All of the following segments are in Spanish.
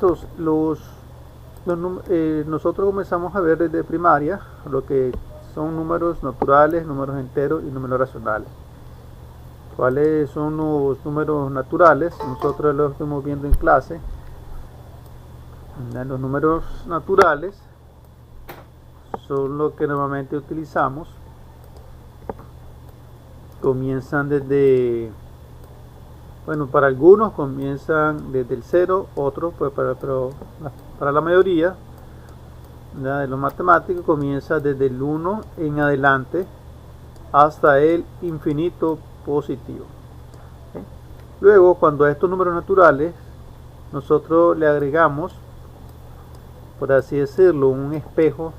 Entonces, nosotros comenzamos a ver desde primaria lo que son números naturales, números enteros y números racionales. ¿Cuáles son los números naturales? Nosotros los estamos viendo en clase. Los números naturales son los que normalmente utilizamos. Comienzan desde, bueno, para algunos comienzan desde el 0, otros, pues pero para la mayoría de los matemáticos comienza desde el 1 en adelante hasta el infinito positivo. ¿Okay? Luego, cuando a estos números naturales nosotros le agregamos, por así decirlo, un espejo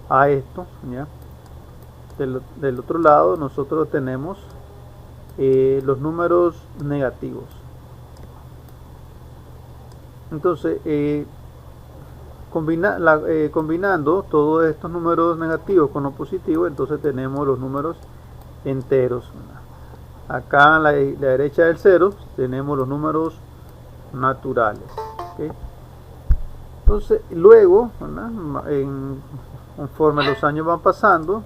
a esto, ¿ya? Del otro lado nosotros tenemos los números negativos. Entonces, combinando todos estos números negativos con los positivos, entonces tenemos los números enteros. Acá a la derecha del 0 tenemos los números naturales. ¿Okay? Entonces, luego, conforme los años van pasando,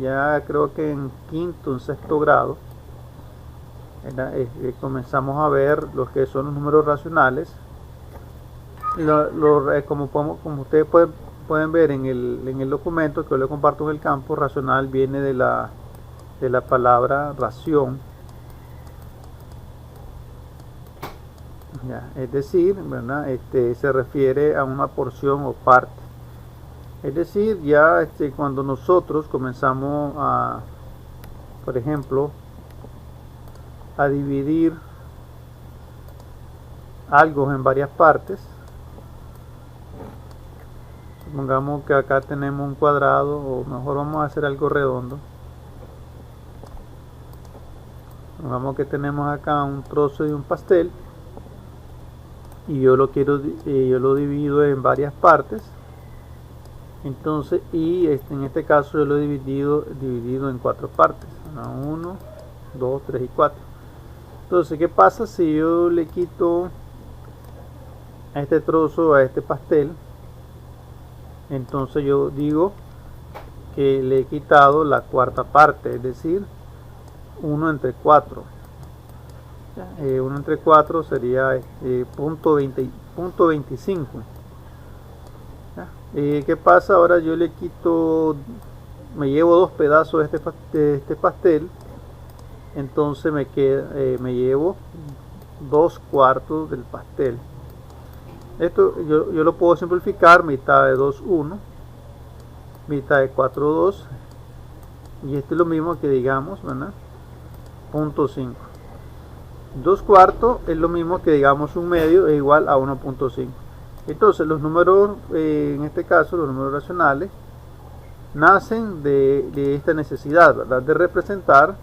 ya creo que en quinto, en sexto grado, comenzamos a ver lo que son los números racionales. Como ustedes pueden ver en el documento que yo les comparto en el campo, racional viene de la palabra ración. Ya, es decir, ¿verdad? Se refiere a una porción o parte. Es decir, ya cuando nosotros comenzamos a, por ejemplo, a dividir algo en varias partes, supongamos que acá tenemos un cuadrado, o mejor vamos a hacer algo redondo. Supongamos que tenemos acá un trozo de un pastel y yo lo divido en varias partes. Entonces, en este caso yo lo he dividido en 4 partes, 1, 2, 3 y 4. Entonces, ¿qué pasa si yo le quito a este trozo, a este pastel? Entonces yo digo que le he quitado la cuarta parte, es decir, 1 entre 4. 1 entre 4 sería punto 25. ¿Qué pasa? Ahora yo le quito, me llevo 2 pedazos de este pastel, entonces me llevo 2 cuartos del pastel. Esto yo lo puedo simplificar: mitad de 2, 1, mitad de 4, 2, y esto es lo mismo que digamos, ¿verdad? Punto 5. 2 cuartos es lo mismo que digamos un medio, es igual a 1.5. Entonces los números, en este caso los números racionales, nacen de esta necesidad, ¿verdad?, de representar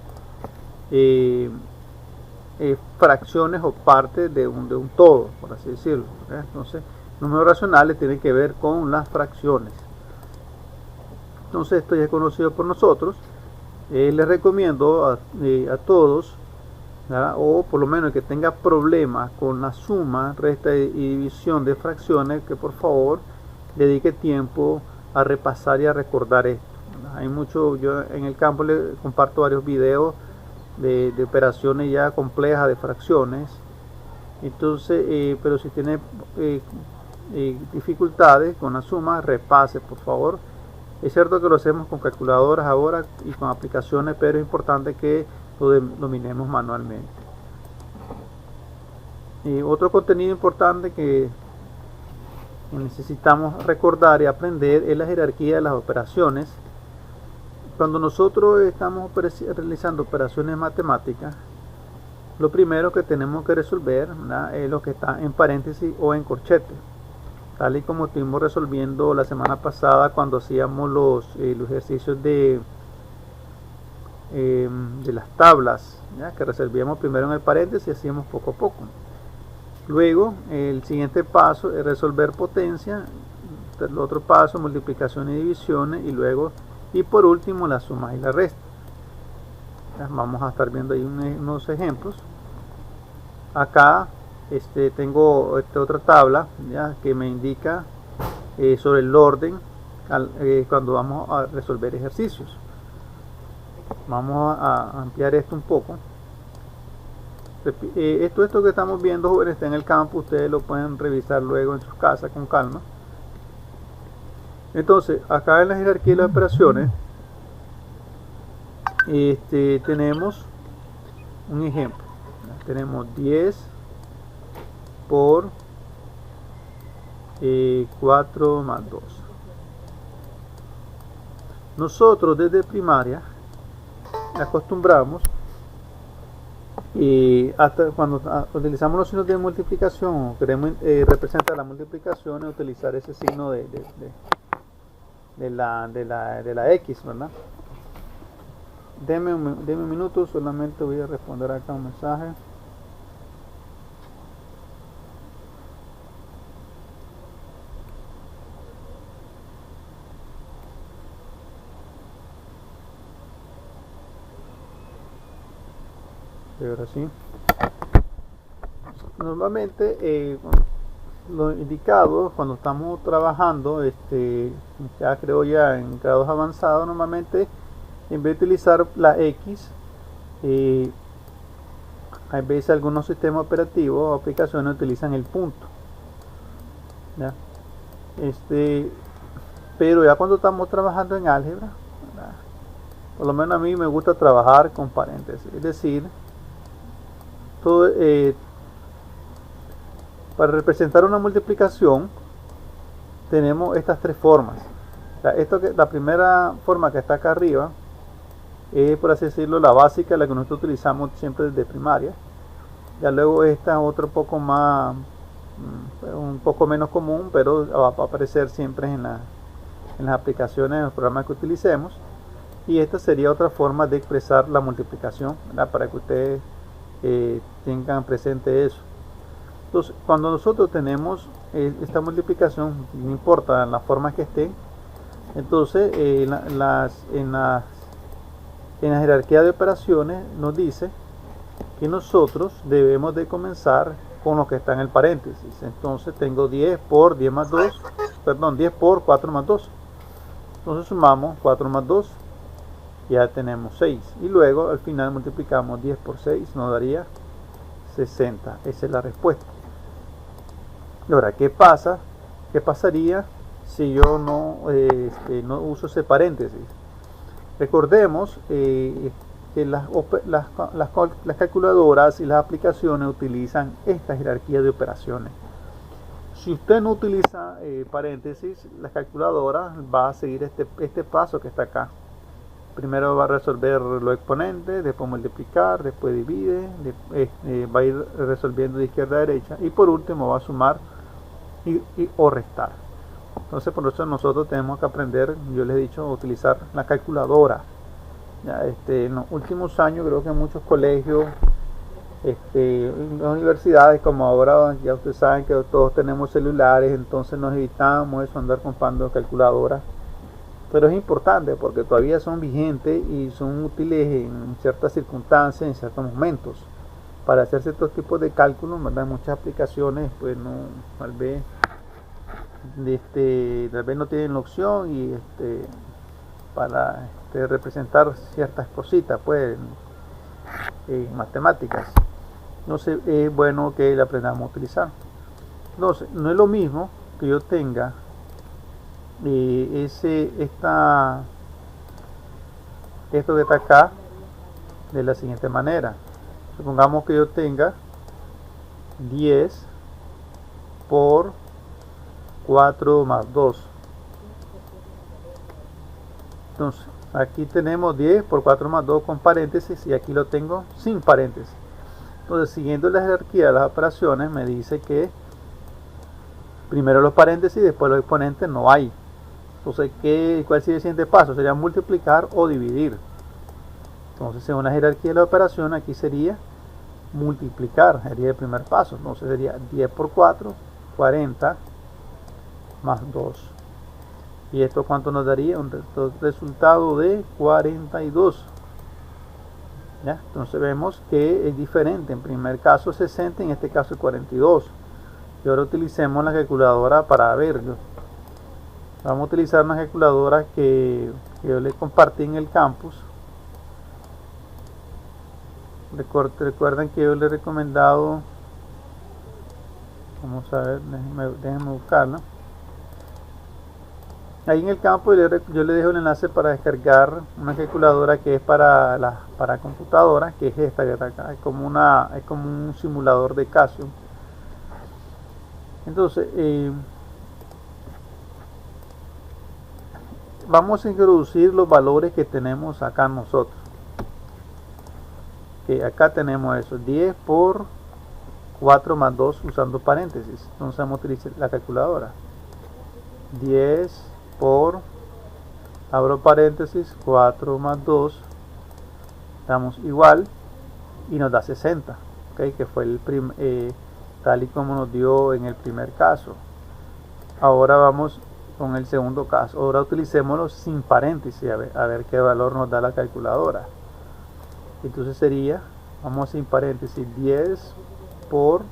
fracciones o partes de un todo, por así decirlo. Entonces, números racionales tienen que ver con las fracciones. Entonces, esto ya es conocido por nosotros. Les recomiendo a todos, ¿verdad?, o por lo menos que tenga problemas con la suma, resta y división de fracciones, que por favor dedique tiempo a repasar y a recordar esto. Hay mucho, yo en el campo le comparto varios videos de operaciones ya complejas de fracciones. Entonces, pero si tiene dificultades con la suma, repase por favor. Es cierto que lo hacemos con calculadoras ahora y con aplicaciones, pero es importante que lo dominemos manualmente. Otro contenido importante que necesitamos recordar y aprender es la jerarquía de las operaciones. Cuando nosotros estamos realizando operaciones matemáticas, lo primero que tenemos que resolver, ¿verdad?, es lo que está en paréntesis o en corchete, tal y como estuvimos resolviendo la semana pasada cuando hacíamos los ejercicios de las tablas, ¿ya?, que resolvíamos primero en el paréntesis y hacíamos poco a poco. Luego el siguiente paso es resolver potencia, el otro paso multiplicación y divisiones, y por último la suma y la resta. Ya, vamos a estar viendo ahí unos ejemplos. Acá tengo otra tabla, ¿ya?, que me indica sobre el orden cuando vamos a resolver ejercicios. Vamos a ampliar esto un poco. Esto que estamos viendo, jóvenes, está en el campo. Ustedes lo pueden revisar luego en sus casas con calma. Entonces, acá en la jerarquía de las operaciones tenemos un ejemplo. Tenemos 10 por 4 más 2. Nosotros desde primaria acostumbramos, y hasta cuando utilizamos los signos de multiplicación o queremos representar la multiplicación, es utilizar ese signo de la X, ¿verdad? Deme un minuto, solamente voy a responder acá un mensaje. Y ahora sí. Normalmente lo indicado cuando estamos trabajando, ya creo ya en grados avanzados, normalmente en vez de utilizar la X, hay veces algunos sistemas operativos o aplicaciones utilizan el punto, ¿ya? Pero ya cuando estamos trabajando en álgebra, ¿verdad?, por lo menos a mí me gusta trabajar con paréntesis, es decir, todo, para representar una multiplicación tenemos estas tres formas. La primera forma que está acá arriba es, por así decirlo, la básica, la que nosotros utilizamos siempre desde primaria. Ya luego esta otra un poco menos común, pero va a aparecer siempre en las aplicaciones, en los programas que utilicemos. Y esta sería otra forma de expresar la multiplicación, ¿verdad?, para que ustedes tengan presente eso. Entonces, cuando nosotros tenemos esta multiplicación, no importa las formas que estén, entonces en la jerarquía de operaciones nos dice que nosotros debemos de comenzar con lo que está en el paréntesis. Entonces tengo 10 por 10 más 2, perdón, 10 por 4 más 2. Entonces sumamos 4 más 2, ya tenemos 6. Y luego al final multiplicamos 10 por 6, nos daría 60. Esa es la respuesta. Y ahora, ¿qué pasa? ¿Qué pasaría si yo no uso ese paréntesis? Recordemos que las calculadoras y las aplicaciones utilizan esta jerarquía de operaciones. Si usted no utiliza paréntesis, la calculadora va a seguir este paso que está acá. Primero va a resolver los exponentes, después multiplicar, después divide, va a ir resolviendo de izquierda a derecha y por último va a sumar o restar. Entonces por eso nosotros tenemos que aprender, yo les he dicho, a utilizar la calculadora. Ya, en los últimos años creo que en muchos colegios, en las universidades, como ahora ya ustedes saben que todos tenemos celulares, entonces nos evitamos eso, andar comprando calculadoras. Pero es importante porque todavía son vigentes y son útiles en ciertas circunstancias, en ciertos momentos, para hacer ciertos tipos de cálculos, ¿verdad? Muchas aplicaciones pues no, tal vez no tienen la opción y para representar ciertas cositas pues en matemáticas. Entonces es bueno que la aprendamos a utilizar. Entonces no es lo mismo que yo tenga esto que está acá de la siguiente manera. Supongamos que yo tenga 10 por 4 más 2. Entonces aquí tenemos 10 por 4 más 2 con paréntesis y aquí lo tengo sin paréntesis. Entonces, siguiendo la jerarquía de las operaciones, me dice que primero los paréntesis y después los exponentes no hay. Entonces, ¿cuál sería el siguiente paso? Sería multiplicar o dividir. Entonces, en una jerarquía de la operación, aquí sería multiplicar, sería el primer paso. Entonces, sería 10 por 4, 40 más 2. ¿Y esto cuánto nos daría? Un resultado de 42. ¿Ya? Entonces vemos que es diferente. En primer caso 60, en este caso 42. Y ahora utilicemos la calculadora para verlo. Vamos a utilizar una calculadora que yo les compartí en el campus. Recuerden que yo les he recomendado, vamos a ver, déjenme buscarla. Ahí en el campo yo le dejo el enlace para descargar una calculadora que es para computadora, que es esta que está acá. Es como un simulador de Casio. Entonces vamos a introducir los valores que tenemos acá nosotros. Que acá tenemos eso, 10 por 4 más 2 usando paréntesis. Entonces vamos a utilizar la calculadora. 10 por, abro paréntesis, 4 más 2, damos igual y nos da 60, ¿okay? Que fue tal y como nos dio en el primer caso. Ahora vamos con el segundo caso. Ahora utilicémoslo sin paréntesis, a ver qué valor nos da la calculadora. Entonces sería, vamos sin paréntesis, 10 por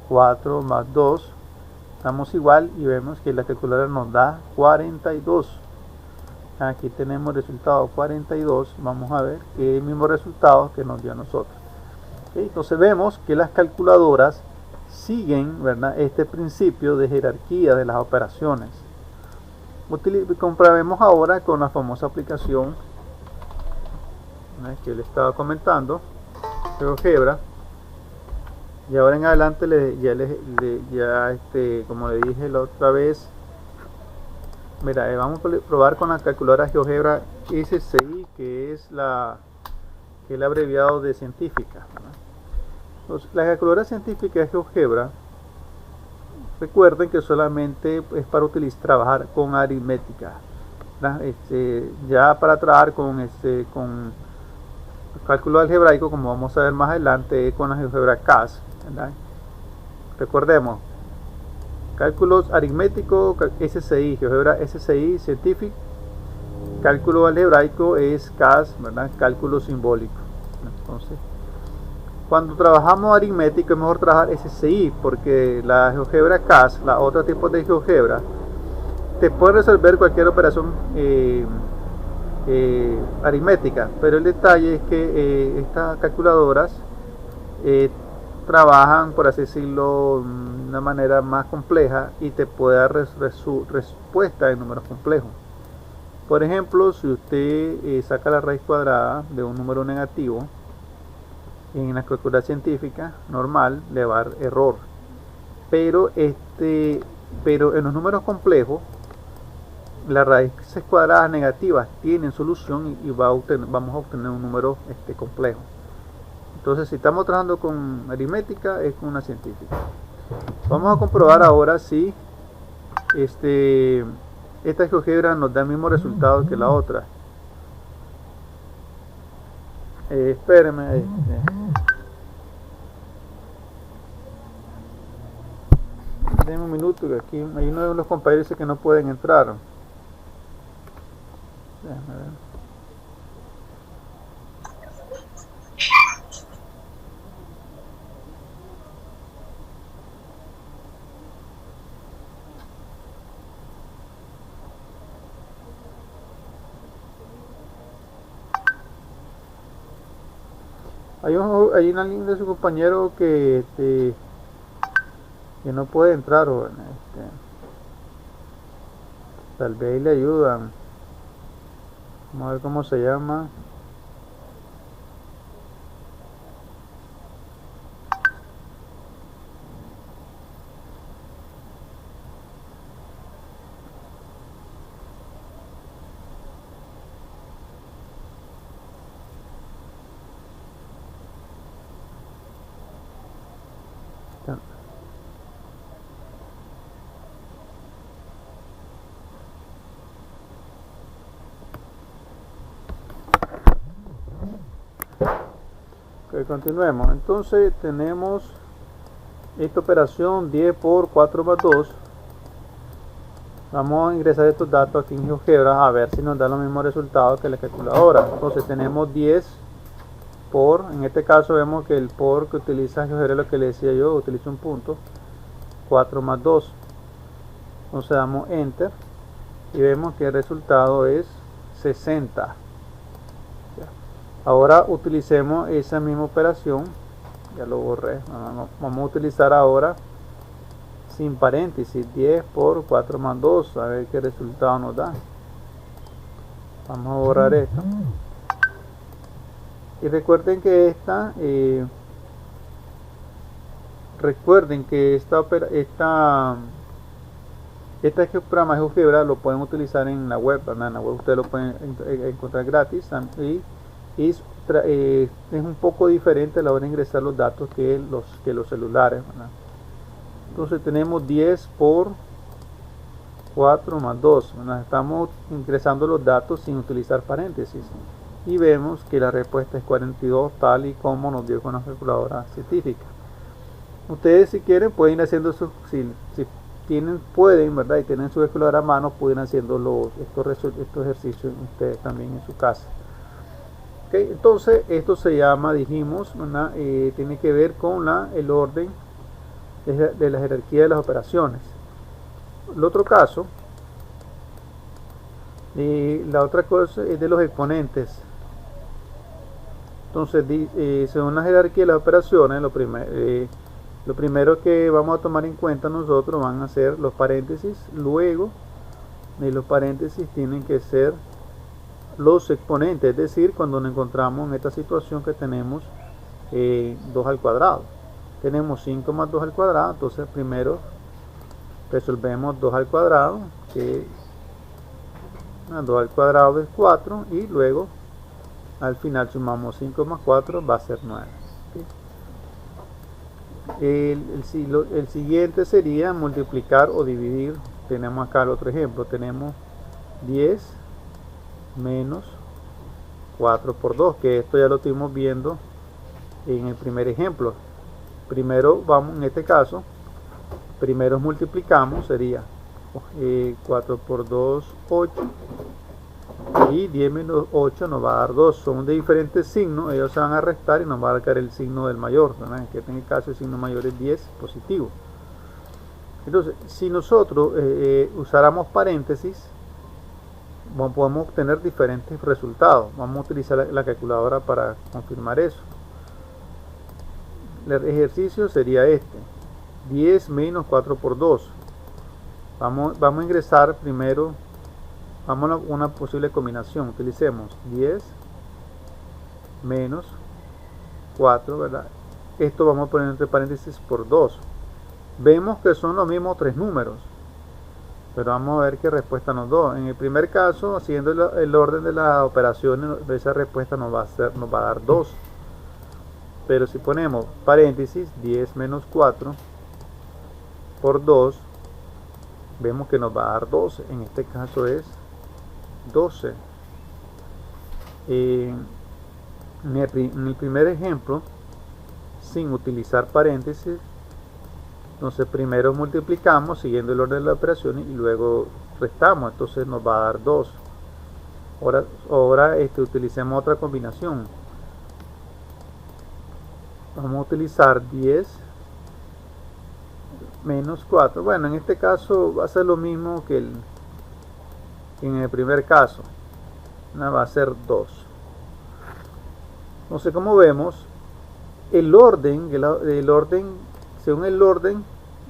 4 más 2, damos igual y vemos que la calculadora nos da 42. Aquí tenemos el resultado 42. Vamos a ver que es el mismo resultado que nos dio a nosotros. ¿Okay? Entonces vemos que las calculadoras siguen, ¿verdad?, este principio de jerarquía de las operaciones. Comprobemos ahora con la famosa aplicación que le estaba comentando, GeoGebra. Y ahora en adelante como le dije la otra vez, mira, vamos a probar con la calculadora GeoGebra SCI, que es el abreviado de científica, ¿no? Entonces, la calculadora científica de GeoGebra, recuerden que solamente es para trabajar con aritmética, ¿no? Ya para trabajar con cálculo algebraico, como vamos a ver más adelante, con la GeoGebra CAS, ¿verdad? Recordemos, cálculos aritméticos SCI, GeoGebra SCI Scientific, cálculo algebraico es CAS, ¿verdad? Cálculo simbólico. Entonces, cuando trabajamos aritmético es mejor trabajar SCI, porque la GeoGebra CAS, la otro tipo de GeoGebra, te puede resolver cualquier operación aritmética, pero el detalle es que estas calculadoras trabajan, por así decirlo, de una manera más compleja y te puede dar respuesta en números complejos. Por ejemplo, si usted saca la raíz cuadrada de un número negativo en la calculadora científica normal, le va a dar error, pero en los números complejos las raíces cuadradas negativas tienen solución y vamos a obtener un número complejo. Entonces, si estamos trabajando con aritmética, es con una científica. Vamos a comprobar ahora si esta GeoGebra nos da el mismo resultado que la otra. Espérenme. Denme un minuto, que aquí hay uno de los compañeros que no pueden entrar. Déjame ver. Hay una línea de su compañero que no puede entrar, o tal vez le ayudan. Vamos a ver cómo se llama. Continuemos. Entonces tenemos esta operación 10 por 4 más 2. Vamos a ingresar estos datos aquí en GeoGebra a ver si nos da los mismos resultados que la calculadora. Entonces tenemos 10 por, en este caso vemos que el por que utiliza GeoGebra, lo que le decía yo, utiliza un punto, 4 más 2. Entonces damos enter y vemos que el resultado es 60. Ahora utilicemos esa misma operación, ya lo borré, vamos a utilizar ahora sin paréntesis, 10 por 4 más 2, a ver qué resultado nos da. Vamos a borrar esto. Y recuerden que esta este programa de GeoGebra lo pueden utilizar en la web, ¿verdad? En la web ustedes lo pueden encontrar gratis y es un poco diferente a la hora de ingresar los datos que los celulares, ¿verdad? Entonces tenemos 10 por 4 más 2, ¿verdad? Estamos ingresando los datos sin utilizar paréntesis y vemos que la respuesta es 42, tal y como nos dio con la calculadora científica. Ustedes, si quieren, pueden ir haciendo eso, si pueden, ¿verdad? Y tienen su calculadora a mano, pueden haciendo estos ejercicios ustedes también en su casa. Okay, entonces esto se llama, dijimos, tiene que ver con el orden de la jerarquía de las operaciones. El otro caso, la otra cosa es de los exponentes. Entonces, según la jerarquía de las operaciones, lo primero que vamos a tomar en cuenta nosotros van a ser los paréntesis. Luego de los paréntesis tienen que ser los exponentes, es decir, cuando nos encontramos en esta situación que tenemos 2 al cuadrado, tenemos 5 más 2 al cuadrado. Entonces primero resolvemos 2 al cuadrado, que 2 al cuadrado es 4, y luego al final sumamos 5 más 4, va a ser 9. El siguiente sería multiplicar o dividir. Tenemos acá el otro ejemplo, tenemos 10 menos 4 por 2, que esto ya lo estuvimos viendo en el primer ejemplo. Primero vamos, en este caso, primero multiplicamos, sería 4 por 2, 8, y 10 menos 8 nos va a dar 2. Son de diferentes signos, ellos se van a restar y nos va a dar el signo del mayor, ¿verdad? Que en este caso el signo mayor es 10, positivo. Entonces, si nosotros usáramos paréntesis, podemos obtener diferentes resultados. Vamos a utilizar la calculadora para confirmar eso. El ejercicio sería este: 10 menos 4 por 2. Vamos a ingresar primero, vamos a una posible combinación. Utilicemos 10 menos 4, ¿verdad? Esto vamos a poner entre paréntesis por 2. Vemos que son los mismos tres números, pero vamos a ver qué respuesta nos da. En el primer caso, haciendo el orden de las operaciones, esa respuesta nos va a dar 2. Pero si ponemos paréntesis 10 menos 4 por 2, vemos que nos va a dar 12. En este caso es 12. En el primer ejemplo, sin utilizar paréntesis, entonces primero multiplicamos siguiendo el orden de las operaciones y luego restamos, entonces nos va a dar 2. Ahora utilicemos otra combinación. Vamos a utilizar 10 menos 4. Bueno, en este caso va a ser lo mismo que en el primer caso. Va a ser 2. Entonces, como vemos, el orden, según el orden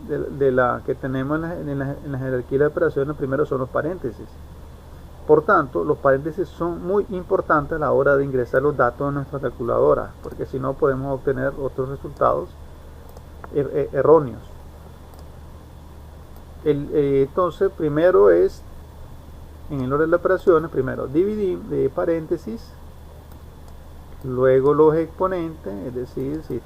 de la que tenemos en la jerarquía de operaciones, primero son los paréntesis. Por tanto, los paréntesis son muy importantes a la hora de ingresar los datos en nuestra calculadora, porque si no podemos obtener otros resultados erróneos. Entonces, primero es, en el orden de operaciones, primero dividir de paréntesis, luego los exponentes, es decir, si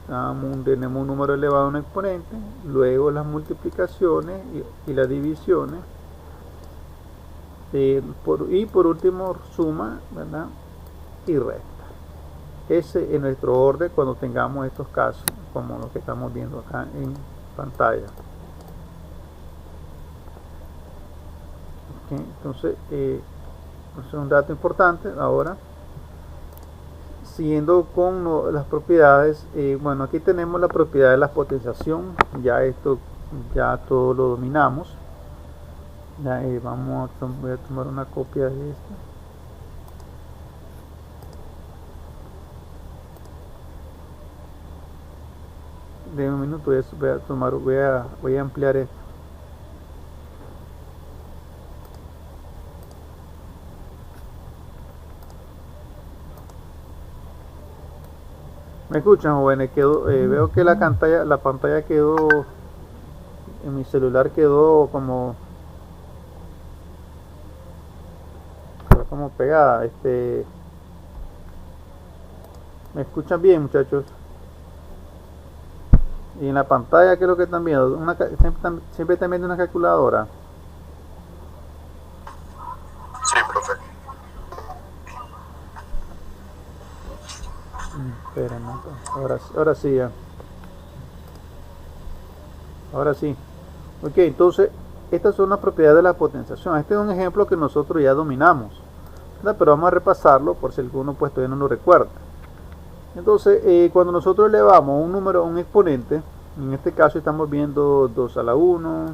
tenemos un número elevado a un exponente, luego las multiplicaciones y las divisiones, y por último suma, ¿verdad? Y resta. Ese es nuestro orden cuando tengamos estos casos como los que estamos viendo acá en pantalla. Entonces, es un dato importante. Ahora, siguiendo con las propiedades, bueno, aquí tenemos la propiedad de la potenciación. Ya esto, ya todo lo dominamos. Ya, voy a tomar una copia de esto. De un minuto voy a ampliar esto. ¿Me escuchan, jóvenes? Veo que la pantalla quedó en mi celular, quedó como pegada. ¿Me escuchan bien, muchachos? Y en la pantalla, ¿qué es lo que están viendo? Siempre están viendo una calculadora. Sí, profe. Esperen, ahora sí ya. Ahora sí. Ok, entonces, estas son las propiedades de la potenciación. Este es un ejemplo que nosotros ya dominamos, ¿verdad? Pero vamos a repasarlo por si alguno pues todavía no lo recuerda. Entonces, cuando nosotros elevamos un número a un exponente, en este caso estamos viendo 2 a la 1,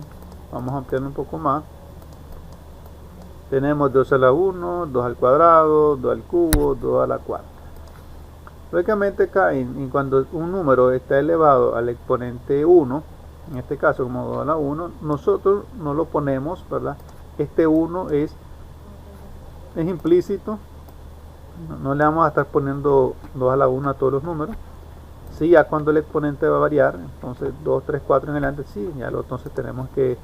vamos a ampliar un poco más. Tenemos 2 a la 1, 2 al cuadrado, 2 al cubo, 2 a la cuarta. Lógicamente acá, cuando un número está elevado al exponente 1, en este caso como 2 a la 1, nosotros no lo ponemos, ¿verdad? Este 1 es implícito. No le vamos a estar poniendo 2 a la 1 a todos los números. Sí, ya cuando el exponente va a variar, entonces 2, 3, 4 en adelante, sí, ya entonces tenemos que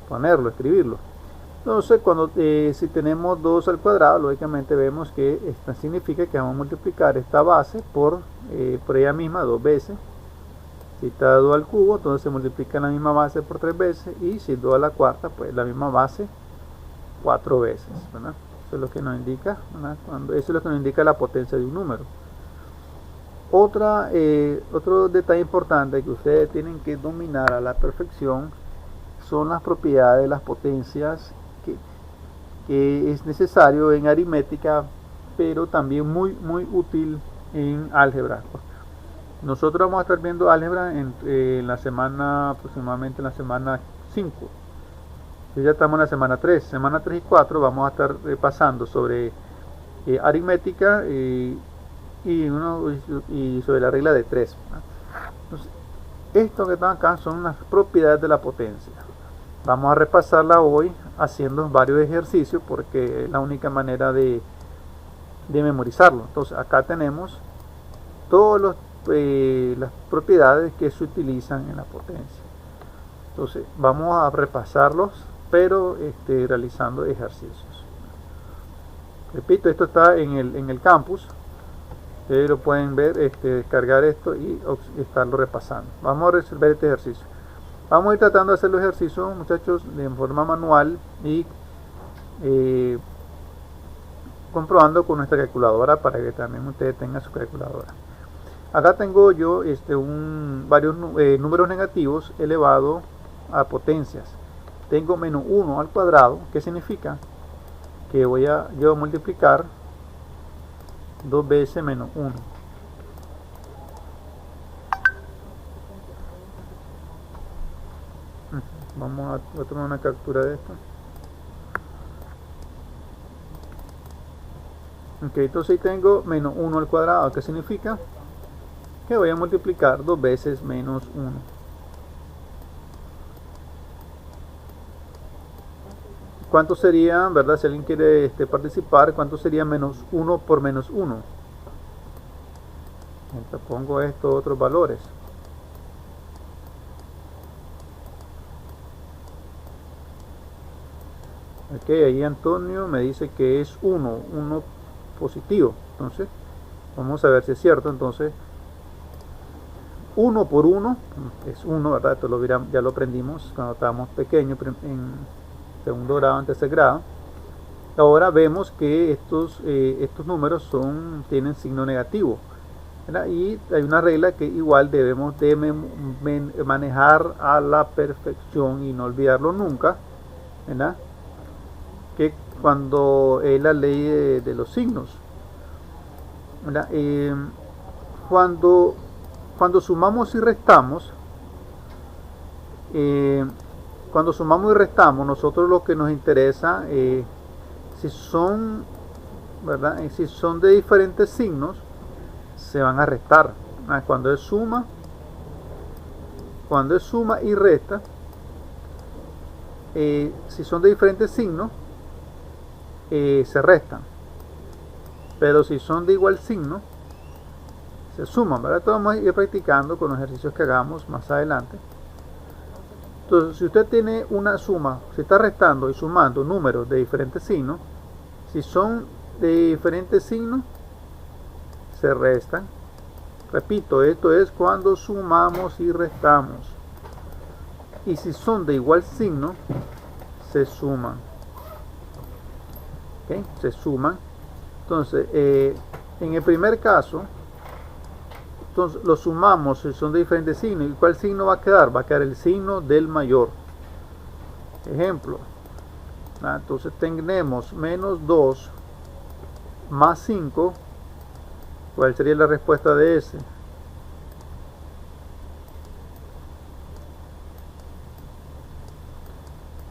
ponerlo, escribirlo. Entonces, si tenemos 2 al cuadrado, lógicamente vemos que esto significa que vamos a multiplicar esta base por ella misma 2 veces. Si está 2 al cubo, entonces se multiplica la misma base por 3 veces. Y si 2 a la cuarta, pues la misma base 4 veces, ¿verdad? Eso es lo que nos indica, ¿verdad? Eso es lo que nos indica la potencia de un número. Otro detalle importante que ustedes tienen que dominar a la perfección son las propiedades de las potencias que es necesario en aritmética, pero también muy útil en álgebra. Nosotros vamos a estar viendo álgebra en la semana, aproximadamente en la semana 5. Ya estamos en la semana 3. Semana 3 y 4 vamos a estar repasando sobre aritmética y sobre la regla de 3. Entonces, esto que están acá son las propiedades de la potencia. Vamos a repasarla hoy haciendo varios ejercicios porque es la única manera de memorizarlo. Entonces acá tenemos todas las propiedades que se utilizan en la potencia. Entonces vamos a repasarlos, pero realizando ejercicios. Repito, esto está en el campus. Ustedes lo pueden ver, descargar esto y estarlo repasando. Vamos a resolver este ejercicio. Vamos a ir tratando de hacer los ejercicios, muchachos, de forma manual y comprobando con nuestra calculadora para que también ustedes tengan su calculadora. Acá tengo yo varios números negativos elevados a potencias. Tengo menos 1 al cuadrado, que significa que yo voy a multiplicar 2 veces menos 1. Vamos a tomar una captura de esto. Ok, entonces tengo menos 1 al cuadrado, que significa que voy a multiplicar 2 veces menos 1. ¿Cuánto sería, verdad? Si alguien quiere participar, ¿cuánto sería menos 1 por menos 1? Entonces pongo estos otros valores. Ok, ahí Antonio me dice que es 1 positivo. Entonces, vamos a ver si es cierto. Entonces, 1 por 1 es 1, ¿verdad? Esto ya lo aprendimos cuando estábamos pequeños en segundo grado, en tercer grado. Ahora vemos que estos números tienen signo negativo, ¿verdad? Y hay una regla que igual debemos de manejar a la perfección y no olvidarlo nunca, ¿verdad? Que cuando es la ley de los signos. Cuando sumamos y restamos, nosotros lo que nos interesa, si son, ¿verdad? Si son de diferentes signos, se van a restar. Cuando es suma y resta, si son de diferentes signos, se restan. Pero si son de igual signo, se suman, ¿verdad? Esto vamos a ir practicando con los ejercicios que hagamos más adelante. Entonces, si usted tiene una suma, si está restando y sumando números de diferentes signos, si son de diferentes signos, se restan. Repito, esto es cuando sumamos y restamos. Y si son de igual signo, se suman. ¿Okay? Se suman. Entonces, en el primer caso, entonces lo sumamos si son de diferentes signos. ¿Y cuál signo va a quedar? Va a quedar el signo del mayor. Ejemplo. Entonces tenemos menos 2 más 5. ¿Cuál sería la respuesta de ese?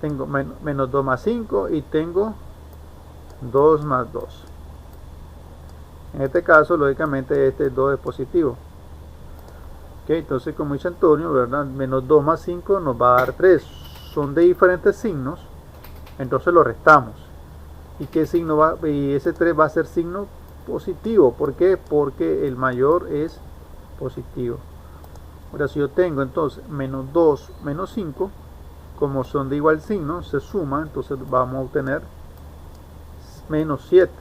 Tengo menos 2 más 5 y tengo 2 más 2. En este caso, lógicamente, este 2 es positivo. Okay, entonces, como dice Antonio, ¿verdad? Menos 2 más 5 nos va a dar 3. Son de diferentes signos, entonces lo restamos. ¿Y qué signo va? Y ese 3 va a ser signo positivo. ¿Por qué? Porque el mayor es positivo. Ahora, si yo tengo entonces menos 2 menos 5, como son de igual signo, se suman, entonces vamos a obtener menos 7.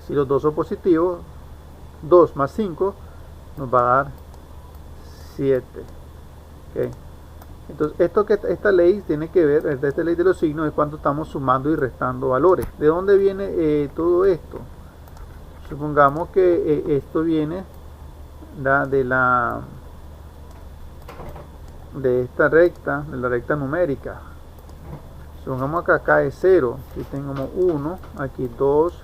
Si los dos son positivos, 2 más 5 nos va a dar 7. ¿Okay? Entonces, esta ley tiene que ver, esta ley de los signos, es cuando estamos sumando y restando valores. ¿De dónde viene todo esto? Supongamos que esto viene de esta recta, de la recta numérica. Supongamos que acá es 0, aquí tengo 1, aquí 2,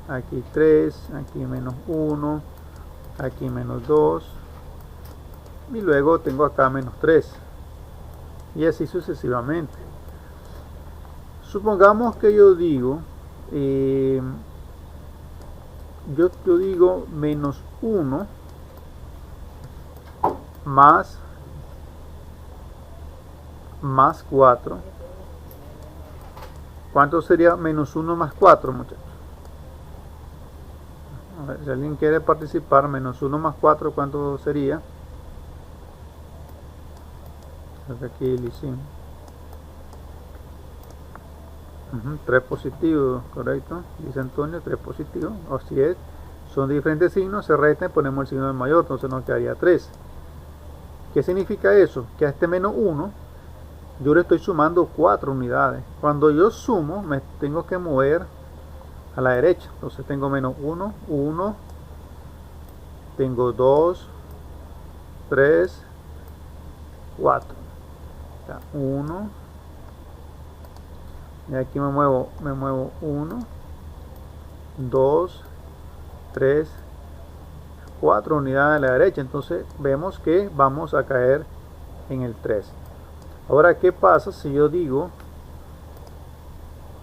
aquí 3, aquí menos 1, aquí menos 2, y luego tengo acá menos 3, y así sucesivamente. Supongamos que yo digo, yo digo menos 1 más 4. ¿Cuánto sería menos 1 más 4, muchachos? A ver, si alguien quiere participar, menos 1 más 4, ¿cuánto sería? Aquí lo hicimos. 3 positivos, correcto, dice Antonio, 3 positivos, así es. Son de diferentes signos, se restan y ponemos el signo del mayor, entonces nos quedaría 3. ¿Qué significa eso? Que a este menos 1 yo le estoy sumando 4 unidades. Cuando yo sumo, me tengo que mover a la derecha. Entonces tengo menos 1, 1, tengo 2, 3, 4. 1, y aquí me muevo 1, 2, 3, 4 unidades a la derecha. Entonces vemos que vamos a caer en el 3. Ahora, ¿qué pasa si yo digo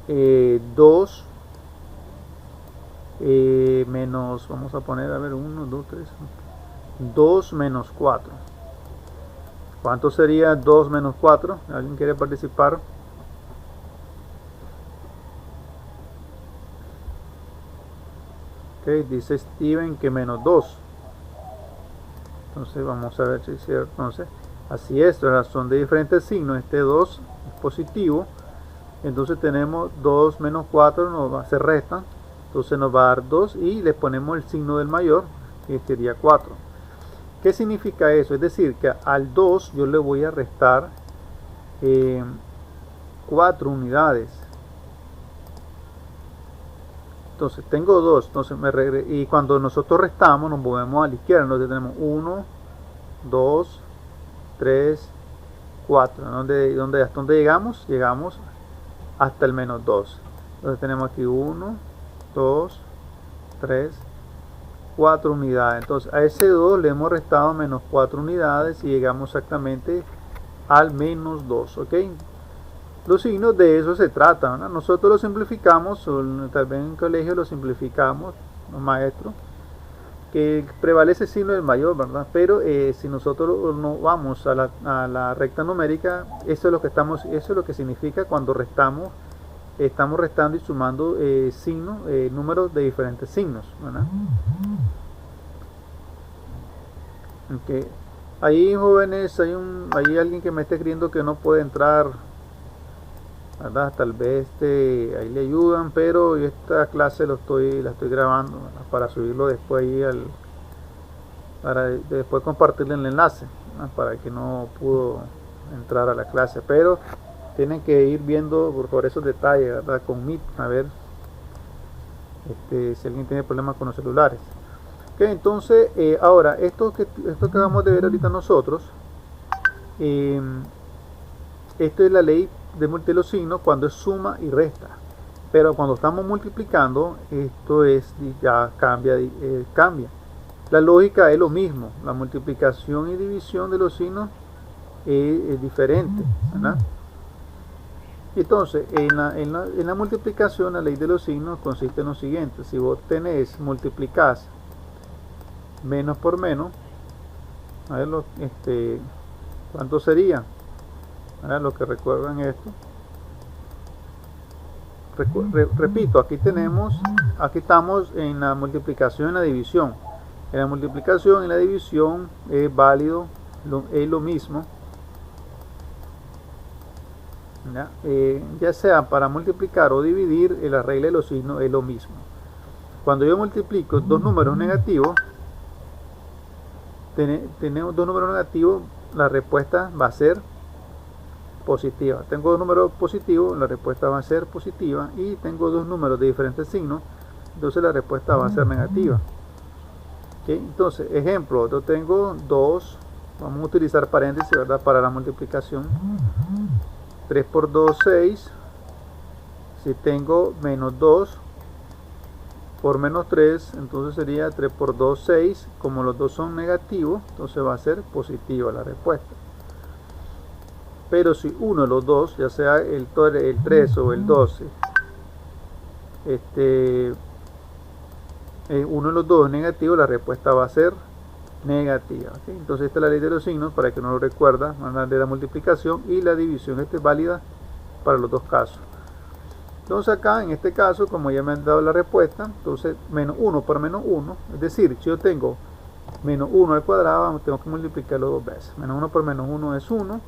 2 menos, vamos a poner, a ver, 1, 2, 3, 2 menos 4? ¿Cuánto sería 2 menos 4? ¿Alguien quiere participar? Ok, dice Steven que menos 2. Entonces vamos a ver si es cierto. Entonces, así es, son de diferentes signos. Este 2 es positivo. Entonces tenemos 2 menos 4, se restan. Entonces nos va a dar 2 y le ponemos el signo del mayor, que sería 4. ¿Qué significa eso? Es decir, que al 2 yo le voy a restar 4 unidades. Entonces tengo 2, entonces y cuando nosotros restamos nos movemos a la izquierda. Entonces tenemos 1, 2, 3, 4. ¿Hasta dónde llegamos? Llegamos hasta el menos 2. Entonces tenemos aquí 1, 2, 3, 4 unidades. Entonces a ese 2 le hemos restado menos 4 unidades y llegamos exactamente al menos 2. ¿Ok? Los signos de eso se trata, ¿no? Nosotros lo simplificamos, tal vez en el colegio lo simplificamos, los maestros, que prevalece el signo del mayor, ¿verdad? Pero si nosotros no vamos a la recta numérica, eso es lo que significa cuando restamos, estamos restando y sumando signos, números de diferentes signos, ¿verdad? Okay. Ahí, jóvenes, hay alguien que me está escribiendo que no puede entrar, ¿verdad? Tal vez ahí le ayudan, pero esta clase la estoy grabando, ¿verdad? Para subirlo después ahí para después compartirle el enlace, ¿verdad? Para que no pudo entrar a la clase, pero tienen que ir viendo por favor esos detalles, ¿verdad? Con Meet, a ver si alguien tiene problemas con los celulares. Okay, entonces ahora esto que vamos a ver ahorita nosotros, esto es la ley de los signos cuando es suma y resta, pero cuando estamos multiplicando esto ya cambia. La lógica es lo mismo, la multiplicación y división de los signos es diferente, ¿verdad? Entonces en la multiplicación la ley de los signos consiste en lo siguiente: si vos multiplicás menos por menos, a ver ¿cuánto sería? Los que recuerdan esto, repito, aquí estamos en la multiplicación y la división. En la multiplicación y la división es válido, es lo mismo, ya sea para multiplicar o dividir, la regla de los signos es lo mismo. Cuando yo multiplico dos números negativos, tenemos dos números negativos, la respuesta va a ser positiva. Tengo dos números positivos, la respuesta va a ser positiva, y tengo dos números de diferentes signos, entonces la respuesta va a ser negativa. ¿Okay? Entonces, ejemplo, yo tengo 2, vamos a utilizar paréntesis, ¿verdad? Para la multiplicación. 3 por 2, 6. Si tengo menos 2 por menos 3, entonces sería 3 por 2, 6. Como los dos son negativos, entonces va a ser positiva la respuesta. Pero si uno de los dos, ya sea el 3 o el 12, uno de los dos es negativo, la respuesta va a ser negativa. ¿Okay? Entonces esta es la ley de los signos, para que no lo recuerda, de la multiplicación y la división. Esta es válida para los dos casos. Entonces acá, en este caso, como ya me han dado la respuesta, entonces menos 1 por menos 1, es decir, si yo tengo menos 1 al cuadrado, tengo que multiplicarlo dos veces. Menos 1 por menos 1 es 1.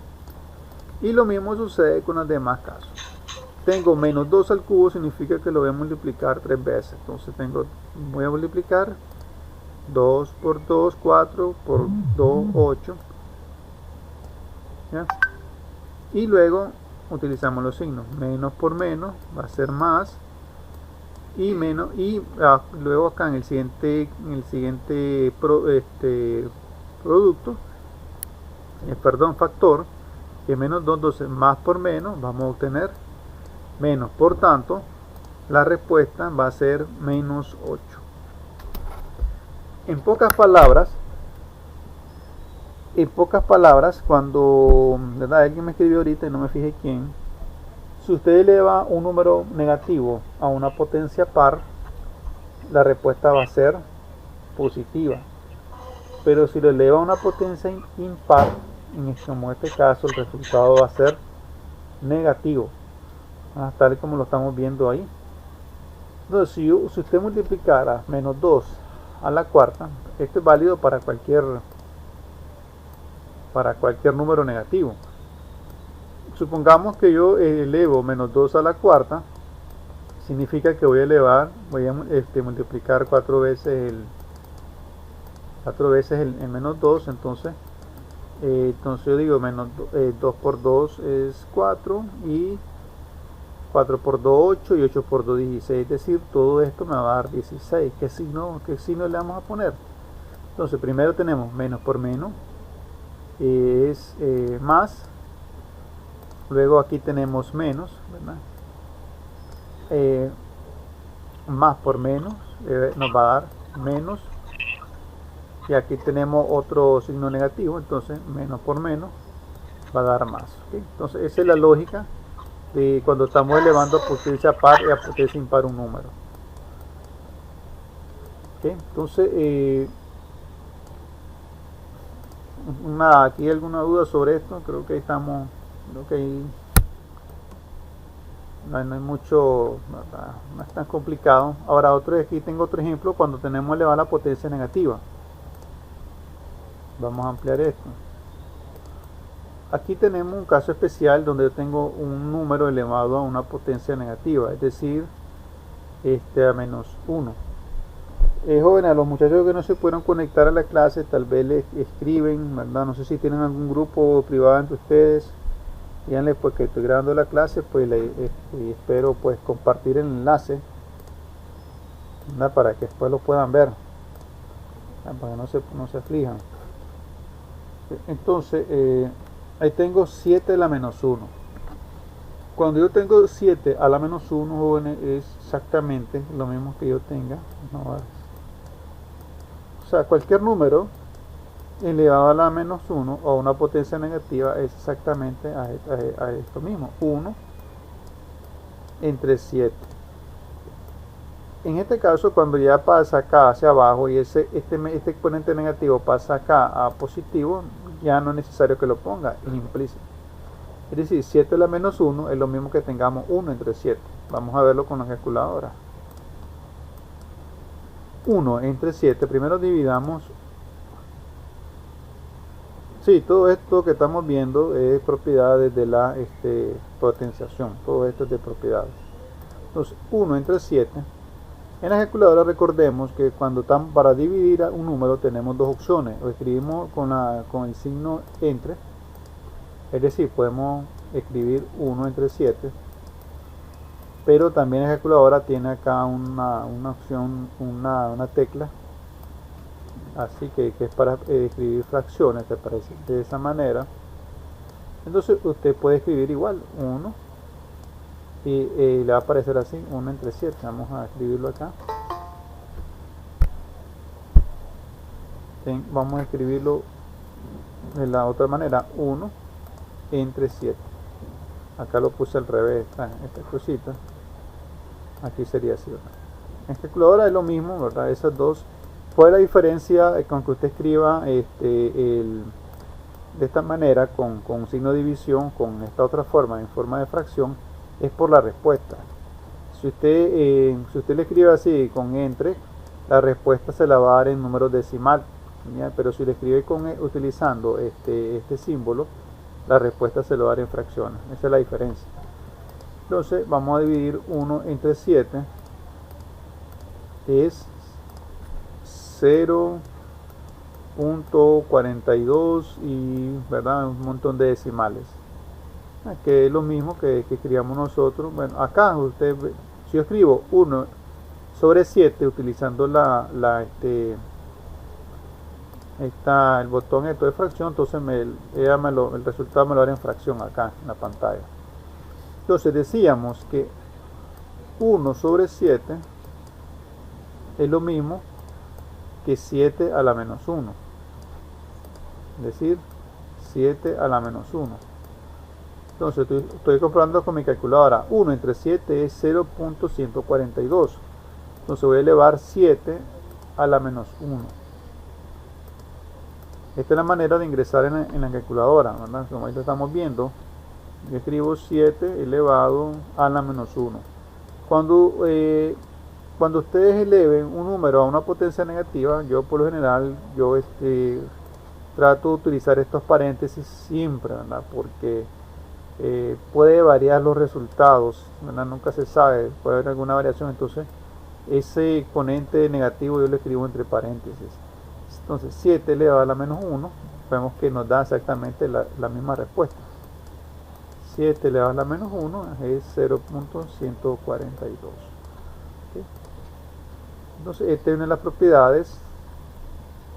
Y lo mismo sucede con los demás casos. Tengo menos 2 al cubo, significa que lo voy a multiplicar 3 veces. Entonces voy a multiplicar 2 por 2, 4, por 2, 8. ¿Ya? Y luego utilizamos los signos. Menos por menos va a ser más. Y menos, luego acá en el siguiente producto, factor, que menos 2, entonces más por menos, vamos a obtener menos. Por tanto, la respuesta va a ser menos 8. En pocas palabras, cuando, ¿verdad? Alguien me escribió ahorita y no me fijé quién. Si usted eleva un número negativo a una potencia par, la respuesta va a ser positiva. Pero si lo eleva a una potencia impar, como en este caso, el resultado va a ser negativo, tal como lo estamos viendo ahí. Entonces, si usted multiplicara menos 2 a la cuarta, esto es válido para cualquier número negativo. Supongamos que yo elevo menos 2 a la cuarta, significa que voy a multiplicar 4 veces el menos 2, entonces yo digo menos 2 por 2 es 4, y 4 por 2, 8, y 8 por 2, 16. Es decir, todo esto me va a dar 16. ¿Qué signo le vamos a poner? Entonces, primero tenemos menos por menos, es más. Luego aquí tenemos menos, ¿verdad? más por menos nos va a dar menos, y aquí tenemos otro signo negativo, entonces menos por menos va a dar más, ¿okay? Entonces esa es la lógica de cuando estamos elevando a potencia par y a potencia impar un número, ¿okay? Entonces nada, aquí alguna duda sobre esto. Creo que estamos, creo que ahí no hay mucho, no es tan complicado. Ahora aquí tengo otro ejemplo cuando tenemos elevada la potencia negativa. Vamos a ampliar esto. Aquí tenemos un caso especial donde yo tengo un número elevado a una potencia negativa, es decir, a menos 1. Jóvenes, a los muchachos que no se pudieron conectar a la clase, tal vez les escriben, ¿verdad? No sé si tienen algún grupo privado entre ustedes. Díganle pues que estoy grabando la clase, pues espero pues compartir el enlace, ¿verdad? Para que después lo puedan ver, ¿verdad? Para que no se aflijan. Entonces, ahí tengo 7 a la menos 1. Cuando yo tengo 7 a la menos 1, jóvenes, es exactamente lo mismo que yo tenga, o sea, cualquier número elevado a la menos 1 o una potencia negativa es exactamente a esto mismo, 1 entre 7. En este caso, cuando ya pasa acá hacia abajo y este exponente negativo pasa acá a positivo, ya no es necesario que lo ponga, es implícito. Es decir, 7 a la menos 1 es lo mismo que tengamos 1 entre 7. Vamos a verlo con la calculadora. 1 entre 7, primero dividamos. Sí, todo esto que estamos viendo es propiedades de la potenciación. Todo esto es de propiedades. Entonces, 1 entre 7. En la calculadora recordemos que cuando estamos para dividir a un número tenemos dos opciones. Lo escribimos con el signo entre. Es decir, podemos escribir 1 entre 7. Pero también la calculadora tiene acá una opción, una tecla. Así que es para escribir fracciones, ¿te parece? De esa manera. Entonces usted puede escribir igual 1 y le va a aparecer así 1 entre 7. Vamos a escribirlo acá. Vamos a escribirlo de la otra manera, 1 entre 7. Acá lo puse al revés, esta cosita. Aquí sería así, ¿verdad? En calculadora es lo mismo, ¿verdad? Esas dos. ¿Cuál es la diferencia con que usted escriba de esta manera, con signo de división, con esta otra forma, en forma de fracción? Es por la respuesta. Si usted le escribe así, con entre, la respuesta se la va a dar en números decimal, ¿ya? Pero si le escribe utilizando este símbolo, la respuesta se lo va a dar en fracciones. Esa es la diferencia. Entonces vamos a dividir 1 entre 7, es 0.42 y, ¿verdad?, un montón de decimales, que es lo mismo que escribíamos nosotros. Bueno, acá si yo escribo 1 sobre 7 utilizando el botón de fracción, entonces el resultado me lo hará en fracción acá en la pantalla. Entonces decíamos que 1 sobre 7 es lo mismo que 7 a la menos 1, es decir, 7 a la menos 1. Entonces estoy comprobando con mi calculadora. 1 entre 7 es 0.142. Entonces voy a elevar 7 a la menos 1. Esta es la manera de ingresar en la calculadora, ¿verdad? Como ahí lo estamos viendo, yo escribo 7 elevado a la menos 1. Cuando ustedes eleven un número a una potencia negativa, yo por lo general trato de utilizar estos paréntesis siempre, ¿verdad? Porque puede variar los resultados, ¿verdad? Nunca se sabe, puede haber alguna variación. Entonces ese exponente negativo yo lo escribo entre paréntesis. Entonces 7 elevado a la menos 1, vemos que nos da exactamente la misma respuesta. 7 elevado a la menos 1 es 0.142. ¿Okay? Entonces esta es una de las propiedades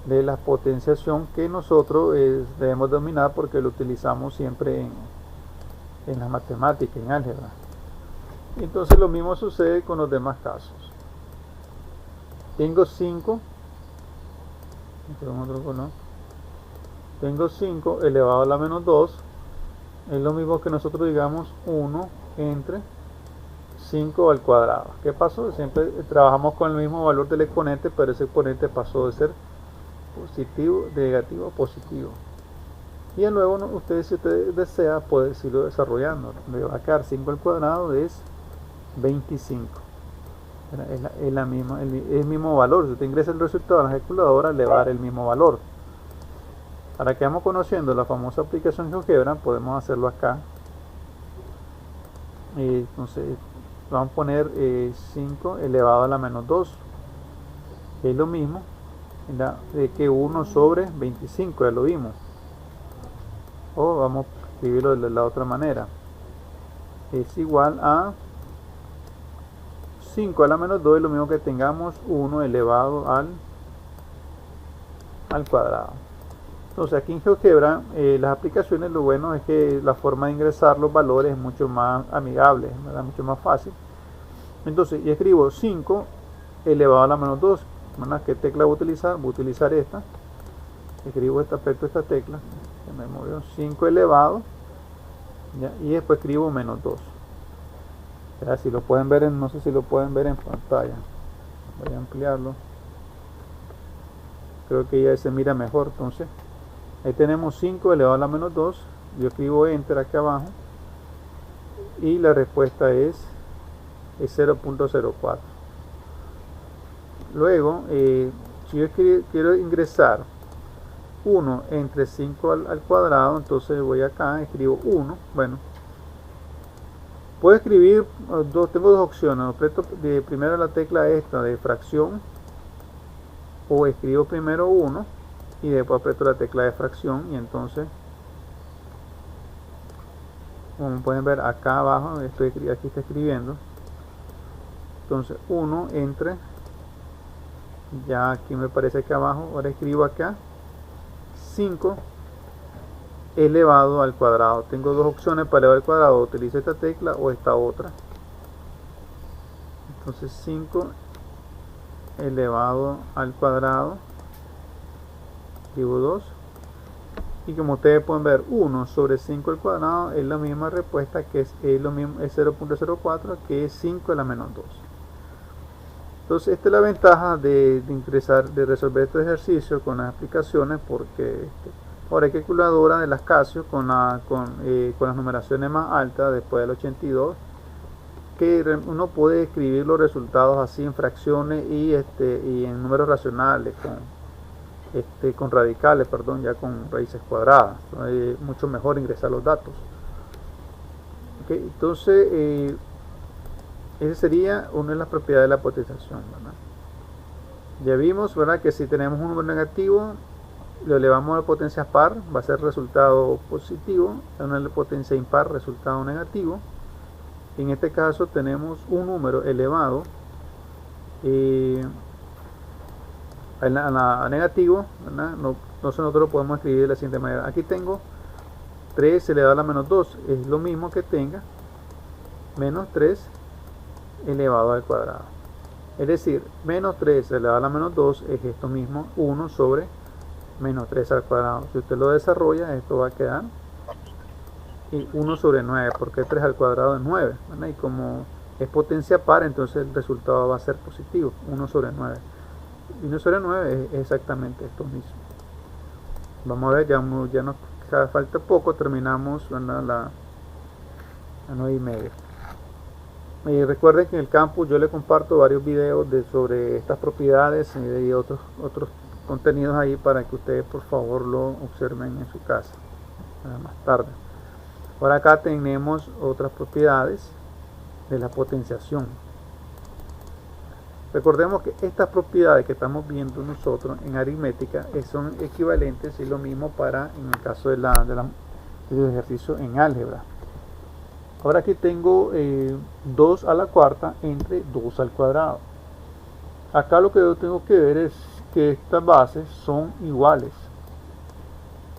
de la potenciación que nosotros debemos dominar, porque lo utilizamos siempre en la matemática, en álgebra. Y entonces lo mismo sucede con los demás casos. Tengo 5, tengo 5 elevado a la menos 2, es lo mismo que nosotros digamos 1 entre 5 al cuadrado. ¿Qué pasó? Siempre trabajamos con el mismo valor del exponente, pero ese exponente pasó de ser positivo, de negativo a positivo. Y de nuevo, ustedes, si usted desea, puede irlo desarrollando. Le va a quedar 5 al cuadrado es 25. Es el mismo valor. Si usted ingresa el resultado en la calculadora, le va a dar el mismo valor. Ahora que vamos conociendo la famosa aplicación GeoGebra, podemos hacerlo acá. Entonces, vamos a poner 5 elevado a la menos 2. Es lo mismo de que 1 sobre 25, ya lo vimos. O vamos a escribirlo de la otra manera. Es igual a 5 a la menos 2, es lo mismo que tengamos 1 elevado al cuadrado. Entonces aquí en GeoGebra las aplicaciones, lo bueno es que la forma de ingresar los valores es mucho más amigable, ¿verdad? Mucho más fácil. Entonces yo escribo 5 elevado a la menos 2, ¿verdad? ¿Qué tecla voy a utilizar? Voy a utilizar esta. Escribo esta tecla, se me movió, 5 elevado, ¿ya? Y después escribo menos 2. Ya, si lo pueden ver, no sé si lo pueden ver en pantalla. Voy a ampliarlo. Creo que ya se mira mejor. Entonces ahí tenemos 5 elevado a la menos 2. Yo escribo enter aquí abajo y la respuesta es 0.04. Luego si yo quiero ingresar 1 entre 5 al cuadrado, entonces voy acá, escribo 1. Bueno, puedo escribir tengo dos opciones. Aprieto primero la tecla esta de fracción, o escribo primero 1 y después aprieto la tecla de fracción, y entonces, como pueden ver acá abajo, aquí está escribiendo. Entonces 1 entre, ya aquí me parece que abajo, ahora escribo acá 5 elevado al cuadrado. Tengo dos opciones para elevar al cuadrado: utilizo esta tecla o esta otra. Entonces 5 elevado al cuadrado, escribo 2, y como ustedes pueden ver, 1 sobre 5 al cuadrado es la misma respuesta, que es lo mismo, es 0.04, que es 5 a la menos 2. Entonces esta es la ventaja de resolver este ejercicio con las aplicaciones, porque ahora hay calculadora de las Casio con las numeraciones más altas después del 82, que uno puede escribir los resultados así en fracciones y en números racionales con radicales, perdón, ya con raíces cuadradas. Es mucho mejor ingresar los datos. Okay, entonces esa sería una de las propiedades de la potenciación, ¿verdad? Ya vimos, ¿verdad?, que si tenemos un número negativo, lo elevamos a la potencia par, va a ser resultado positivo. A una potencia impar, resultado negativo. En este caso tenemos un número elevado a negativo, ¿verdad? Nosotros lo podemos escribir de la siguiente manera. Aquí tengo 3 elevado a la menos 2, es lo mismo que tenga menos 3 elevado al cuadrado. Es decir, menos 3 elevado a la menos 2 es esto mismo, 1 sobre menos 3 al cuadrado. Si usted lo desarrolla, esto va a quedar 1 sobre 9, porque 3 al cuadrado es 9, ¿verdad? Y como es potencia par, entonces el resultado va a ser positivo, 1 sobre 9. Y 1 sobre 9 es exactamente esto mismo. Vamos a ver, ya nos falta poco, terminamos, ¿verdad?, la 9:30. Y recuerden que en el campus yo le comparto varios videos sobre estas propiedades y otros contenidos ahí, para que ustedes por favor lo observen en su casa más tarde. Ahora acá tenemos otras propiedades de la potenciación. Recordemos que estas propiedades que estamos viendo nosotros en aritmética son equivalentes, y lo mismo para en el caso del ejercicio en álgebra. Ahora aquí tengo 2 a la cuarta entre 2 al cuadrado. Acá lo que yo tengo que ver es que estas bases son iguales.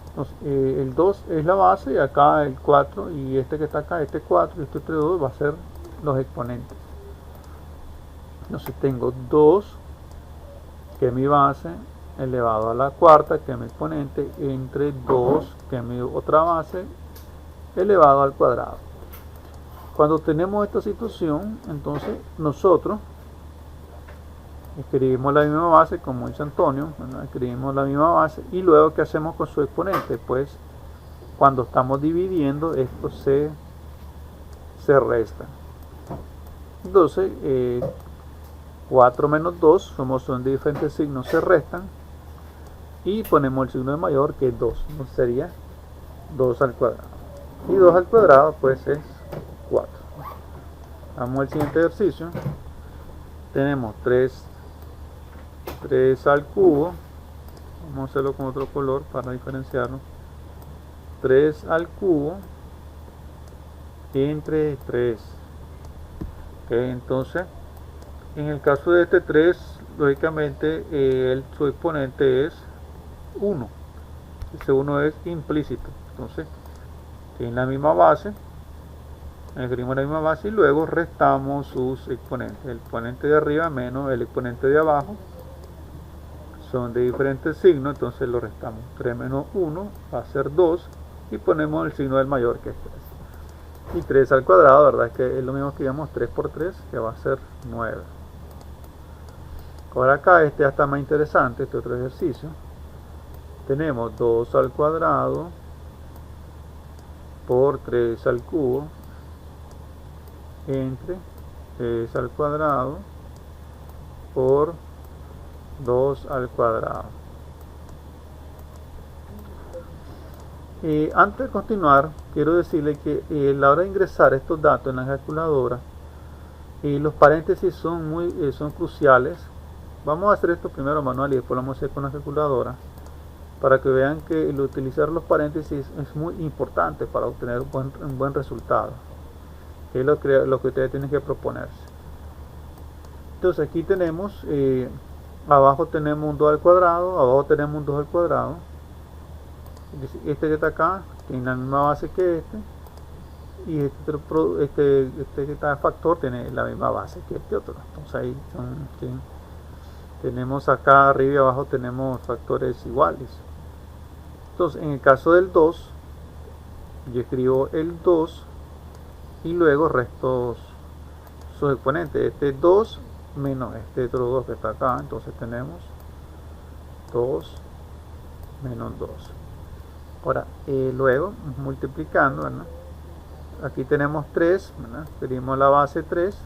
Entonces, el 2 es la base, y acá el 4, y este que está acá, este 4 y este 2 va a ser los exponentes. Entonces tengo 2, que es mi base, elevado a la cuarta, que es mi exponente, entre 2, que es mi otra base, elevado al cuadrado. Cuando tenemos esta situación, entonces nosotros escribimos la misma base, como dice Antonio, ¿verdad? Escribimos la misma base y luego ¿qué hacemos con su exponente? Pues cuando estamos dividiendo, esto se resta. Entonces 4 menos 2, como son de diferentes signos, se restan y ponemos el signo de mayor, que es 2. Entonces sería 2 al cuadrado. Y 2 al cuadrado pues es 4. Vamos al siguiente ejercicio. Tenemos 3 al cubo. Vamos a hacerlo con otro color para diferenciarlo. 3 al cubo entre 3. Okay, entonces, en el caso de este 3, lógicamente su exponente es 1. Ese 1 es implícito. Entonces, tiene la misma base. Escribimos la misma base y luego restamos sus exponentes. El exponente de arriba menos el exponente de abajo son de diferentes signos, entonces lo restamos. 3 menos 1 va a ser 2 y ponemos el signo del mayor, que es 3. Y 3 al cuadrado, ¿verdad? Es que es lo mismo que digamos 3 por 3, que va a ser 9. Ahora acá este ya está más interesante, este otro ejercicio. Tenemos 2 al cuadrado por 3 al cubo entre 3 al cuadrado por 2 al cuadrado. Antes de continuar, quiero decirle que a la hora de ingresar estos datos en la calculadora, los paréntesis son cruciales. Vamos a hacer esto primero manual y después lo vamos a hacer con la calculadora, para que vean que el utilizar los paréntesis es muy importante para obtener un buen resultado, que es lo que ustedes tienen que proponerse. Entonces aquí tenemos, abajo tenemos un 2 al cuadrado, abajo tenemos un 2 al cuadrado. Este que está acá tiene la misma base que este, y este que está factor tiene la misma base que este otro. Entonces ahí tenemos acá arriba y abajo tenemos factores iguales. Entonces en el caso del 2, yo escribo el 2 y luego resto sus exponentes. Este 2 menos este otro 2 que está acá, entonces tenemos 2 menos 2. Ahora luego multiplicando, ¿verdad? Aquí tenemos 3, ¿verdad? Pedimos la base 3,